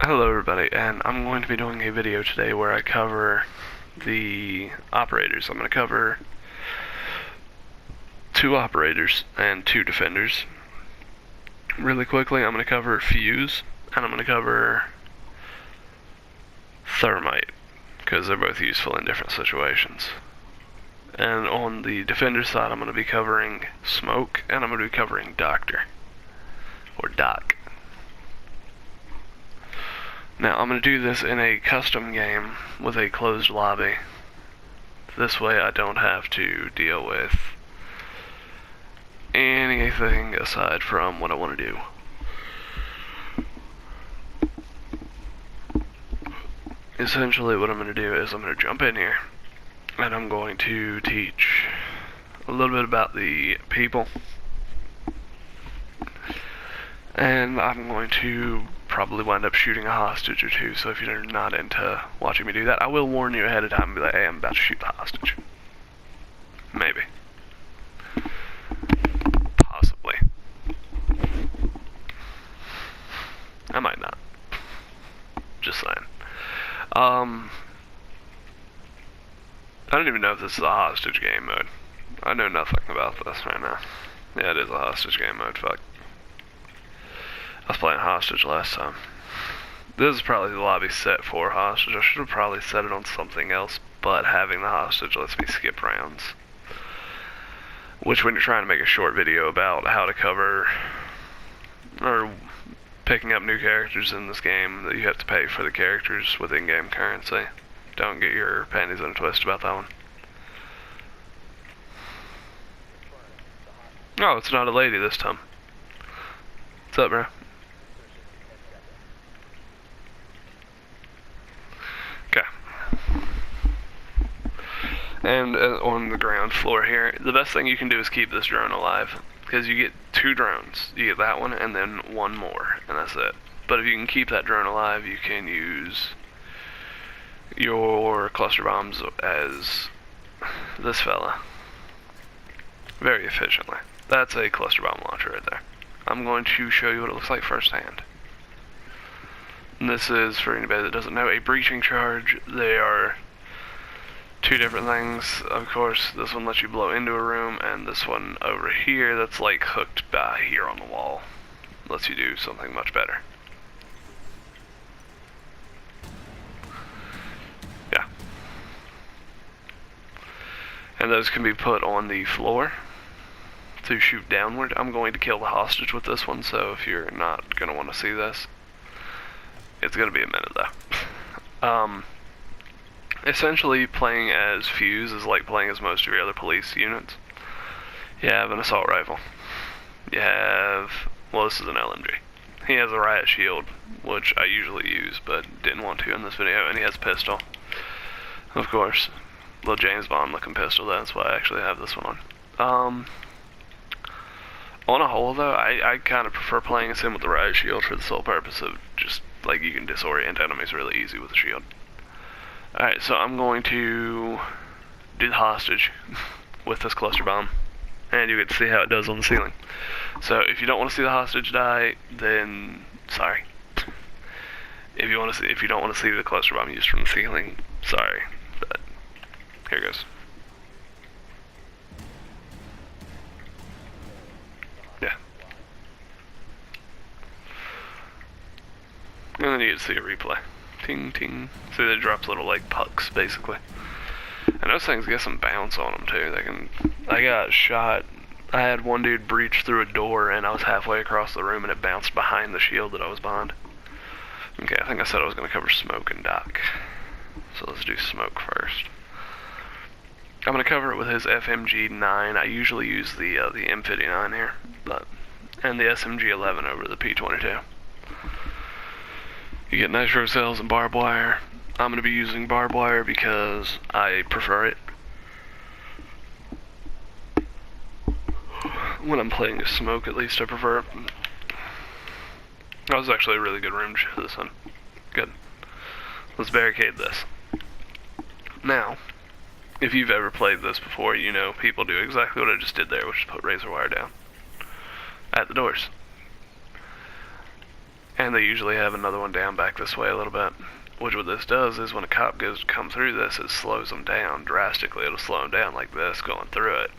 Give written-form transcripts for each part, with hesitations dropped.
Hello everybody, and I'm going to be doing a video today where I cover the operators. I'm going to cover 2 operators and 2 defenders. Really quickly, I'm going to cover fuse, and I'm going to cover thermite, because they're both useful in different situations. And on the defender side, I'm going to be covering smoke, and I'm going to be covering doctor, or doc. Now, I'm going to do this in a custom game with a closed lobby. This way I don't have to deal with anything aside from what I want to do. Essentially what I'm going to do is I'm going to jump in here and I'm going to teach a little bit about the people. And I'm going to probably wind up shooting a hostage or 2, so if you're not into watching me do that, I will warn you ahead of time and be like, hey, I'm about to shoot the hostage. Maybe. Possibly. I might not. Just saying. I don't even know if this is a hostage game mode. I know nothing about this right now. Yeah, it is a hostage game mode, fuck. I was playing hostage last time. This is probably the lobby set for hostage. I should have probably set it on something else, but having the hostage lets me skip rounds. Which, when you're trying to make a short video about how to cover or picking up new characters in this game, that you have to pay for the characters with in-game currency. Don't get your panties in a twist about that one. Oh, it's not a lady this time. What's up, bro? Okay. And on the ground floor here, the best thing you can do is keep this drone alive, because you get 2 drones. You get that one and then 1 more, and that's it. But if you can keep that drone alive, you can use your cluster bombs as this fella very efficiently. That's a cluster bomb launcher right there. I'm going to show you what it looks like firsthand. And this is, for anybody that doesn't know, a breaching charge. They are 2 different things. Of course, this one lets you blow into a room, and this one over here that's like hooked by here on the wall lets you do something much better. Yeah. And those can be put on the floor to shoot downward. I'm going to kill the hostage with this one, so if you're not going to want to see this, it's going to be a minute though. Essentially, playing as Fuse is like playing as most of your other police units. You have an assault rifle. You have, well, this is an LMG. He has a riot shield, which I usually use, but didn't want to in this video, and he has a pistol. Of course, little James Bond looking pistol, that's why I actually have this one on. On a whole though, I kind of prefer playing as him with the riot shield for the sole purpose of just, like, you can disorient enemies really easy with the shield. Alright, so I'm going to do the hostage with this cluster bomb, and you get to see how it does on the ceiling. So if you don't want to see the hostage die, then sorry. If you don't want to see the cluster bomb used from the ceiling, sorry. But here goes. Yeah. And then you get to see a replay. Ting ting. See, they drops little like pucks basically. And those things get some bounce on them too. I got shot. I had one dude breach through a door and I was halfway across the room and it bounced behind the shield that I was behind. Okay, I think I said I was going to cover smoke and doc. So let's do smoke first. I'm going to cover it with his FMG-9. I usually use the M59 here, and the SMG-11 over the P22. You get nitro cells and barbed wire. I'm going to be using barbed wire because I prefer it when I'm playing as smoke, at least I prefer it. That was actually a really good room for this one. Good. Let's barricade this. Now, if you've ever played this before, you know people do exactly what I just did there, which is put razor wire down at the doors. And they usually have another one down back this way a little bit. Which what this does is when a cop goes to come through this, it slows them down drastically. It'll slow them down like this going through it,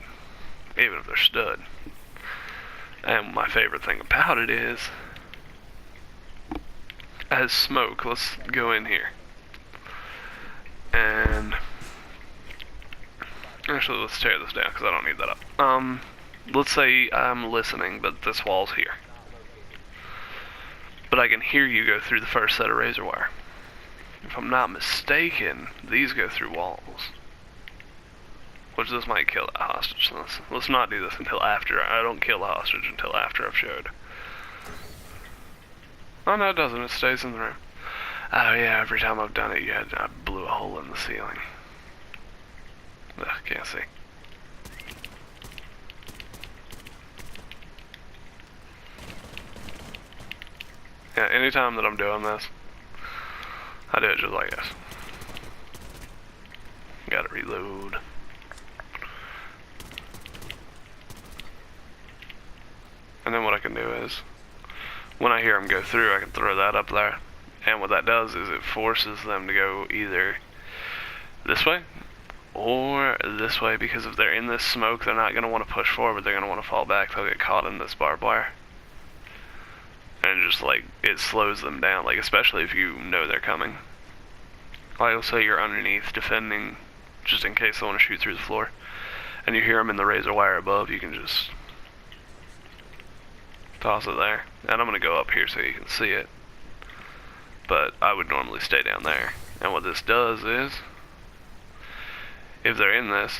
even if they're stood. And my favorite thing about it is, as smoke, let's go in here. And actually, let's tear this down because I don't need that up. Let's say I'm listening, but this wall's here. But I can hear you go through the first set of razor wire. If I'm not mistaken, these go through walls. Which this might kill that hostage. So let's not do this until after. I don't kill the hostage until after I've showed. Oh no, it doesn't. It stays in the room. Oh yeah, every time I've done it, I blew a hole in the ceiling. Ugh, can't see. Yeah, anytime that I'm doing this, I do it just like this. Gotta reload. And then what I can do is, when I hear them go through, I can throw that up there. And what that does is it forces them to go either this way or this way, because if they're in this smoke, they're not going to want to push forward, they're going to want to fall back. They'll get caught in this barbed wire. And just like, it slows them down, like especially if you know they're coming. Like, let's say you're underneath defending, just in case they want to shoot through the floor, and you hear them in the razor wire above, you can just toss it there. And I'm going to go up here so you can see it, but I would normally stay down there. And what this does is, if they're in this,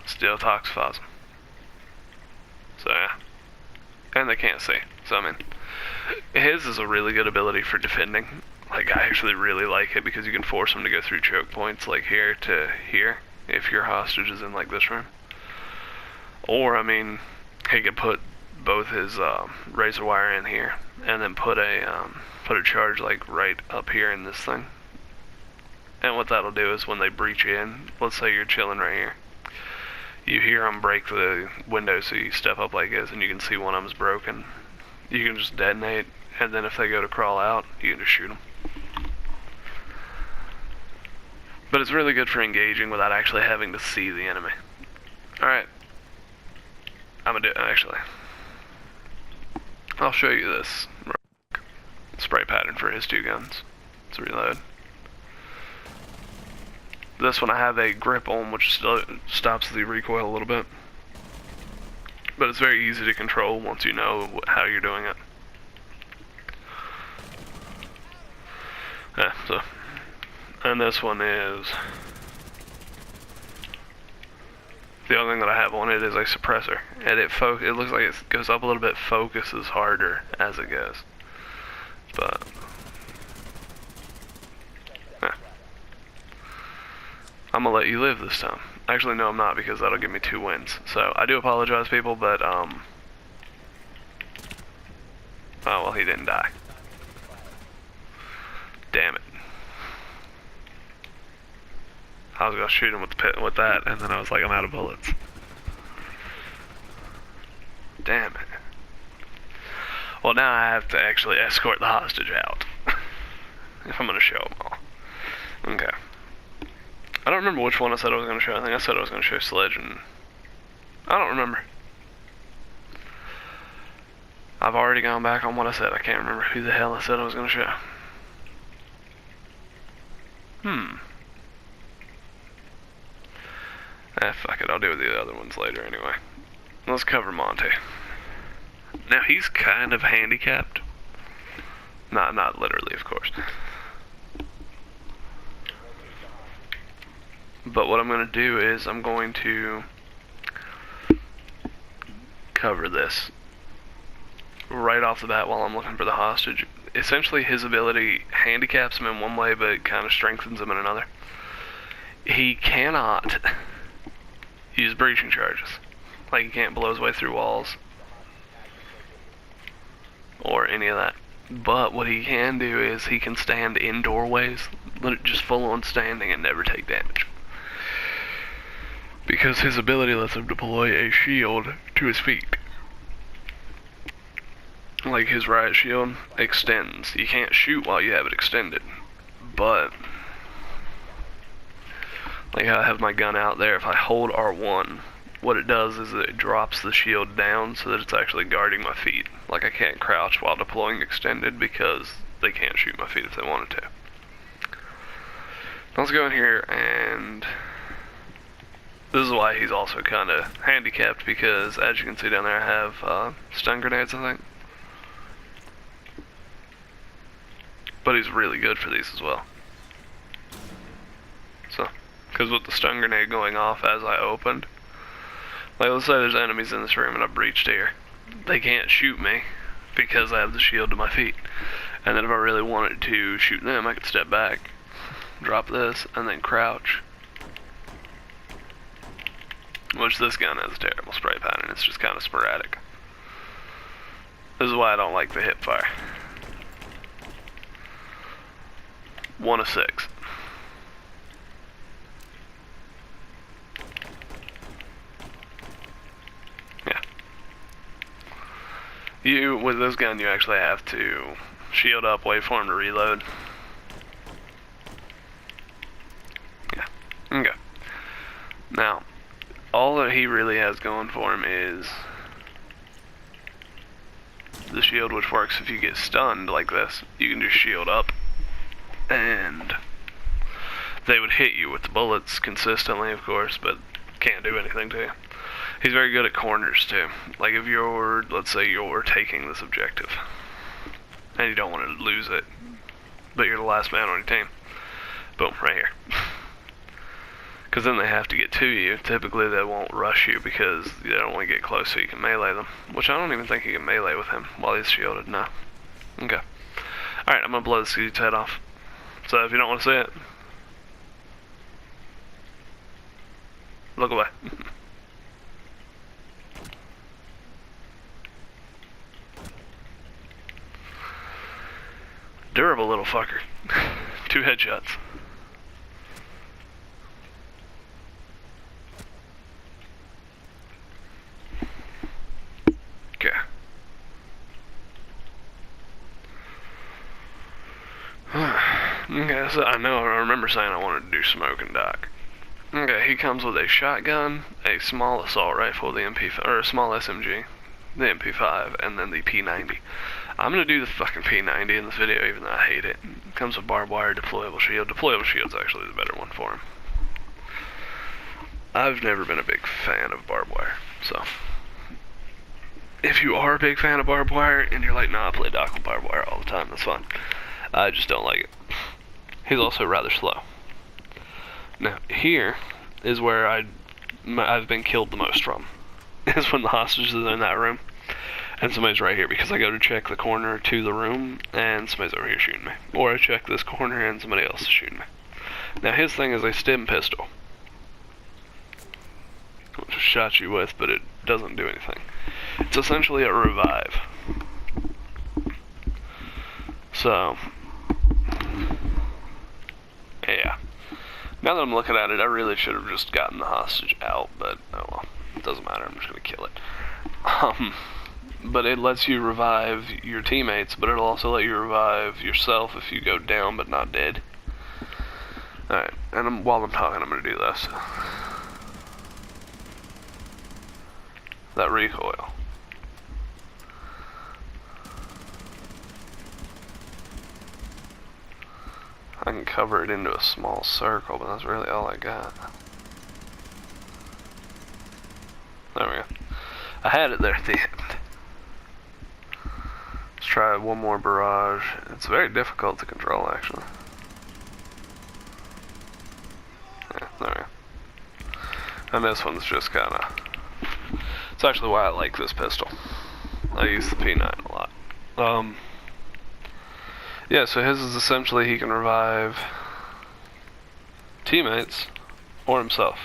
still toxifies them. So yeah, and they can't see. So I mean, his is a really good ability for defending. Like, I actually really like it because you can force them to go through choke points, like here to here, if your hostage is in like this room. Or I mean, he could put both his razor wire in here, and then put a charge like right up here in this thing. And what that'll do is when they breach in, let's say you're chilling right here, you hear them break the window, so you step up like this and you can see one of them's broken. You can just detonate, and then if they go to crawl out, you can just shoot them. But it's really good for engaging without actually having to see the enemy. Alright, I'm gonna do it actually. I'll show you this spray pattern for his two guns. Let's reload. This one I have a grip on, which still stops the recoil a little bit. But it's very easy to control once you know how you're doing it. Yeah, so. And this one is, the only thing that I have on it is a suppressor. And it looks like it goes up a little bit, focuses harder as it goes. But yeah. I'm gonna let you live this time. Actually, no, I'm not, because that'll give me 2 wins. So I do apologize, people, but oh well, he didn't die. Damn it. I was gonna shoot him with that, and then I was like, I'm out of bullets. Damn it. Well, now I have to actually escort the hostage out. If I'm gonna show them all. Okay. I don't remember which one I said I was gonna show. I think I said I was gonna show Sledge, and I don't remember. I've already gone back on what I said. I can't remember who the hell I said I was gonna show. Fuck it, I'll do the other ones later anyway. Let's cover Monty. Now, he's kind of handicapped. Not literally, of course. But what I'm going to do is I'm going to cover this right off the bat while I'm looking for the hostage. Essentially, his ability handicaps him in one way, but kind of strengthens him in another. He cannot use breaching charges. Like, he can't blow his way through walls or any of that. But what he can do is he can stand in doorways, just full on standing, and never take damage. Because his ability lets him deploy a shield to his feet. like his riot shield extends. You can't shoot while you have it extended, but like I have my gun out there, if I hold R1, what it does is it drops the shield down so that it's actually guarding my feet. Like I can't crouch while deploying extended because they can't shoot my feet if they wanted to. Let's go in here, and this is why he's also kind of handicapped, because as you can see down there I have stun grenades, I think. But he's really good for these as well. So, because with the stun grenade going off as I opened, like let's say there's enemies in this room and I breached here. They can't shoot me because I have the shield to my feet. And then if I really wanted to shoot them, I could step back, drop this, and then crouch. Which this gun has a terrible spray pattern, it's just kind of sporadic. This is why I don't like the hip fire. 1 of 6. Yeah. With this gun, you actually have to shield up, wait for him to reload. Yeah. Okay. Now, all that he really has going for him is the shield, which works if you get stunned like this. You can just shield up, and they would hit you with the bullets consistently, of course, but can't do anything to you. He's very good at corners too. Like if you're, let's say you're taking this objective and you don't want to lose it, but you're the last man on your team, boom, right here. Because then they have to get to you. Typically they won't rush you because they don't want to get close so you can melee them, which I don't even think you can melee with him while he's shielded. No. Okay. Alright, I'm gonna blow this dude's head off. So if you don't want to see it, look away. Durable little fucker. 2 headshots. Okay. Okay, so I remember saying I wanted to do smoke and dock. Okay, he comes with a shotgun, a small assault rifle, the MP5, or a small SMG, the MP5, and then the P90. I'm gonna do the fucking P90 in this video, even though I hate it. It comes with barbed wire, deployable shield. Deployable shield's actually the better one for him. I've never been a big fan of barbed wire, so if you are a big fan of barbed wire and you're like, nah, I play dock with barbed wire all the time, that's fine. I just don't like it. He's also rather slow. Now, here is where I've been killed the most from. Is when the hostage is in that room, and somebody's right here, because I go to check the corner to the room, and somebody's over here shooting me. Or I check this corner, and somebody else is shooting me. Now, his thing is a stim pistol, which I shot you with, but it doesn't do anything. It's essentially a revive. So, yeah. Now that I'm looking at it, I really should have just gotten the hostage out, but oh well, it doesn't matter, I'm just gonna kill it. But it lets you revive your teammates, but it'll also let you revive yourself if you go down but not dead. Alright, and while I'm talking, I'm gonna do this. That recoil. I can cover it into a small circle, but that's really all I got. There we go. I had it there at the end. Let's try one more barrage. It's very difficult to control, actually. Yeah, there we go. And this one's just kinda... It's actually why I like this pistol. I use the P9 a lot. Yeah, so his is essentially he can revive teammates or himself.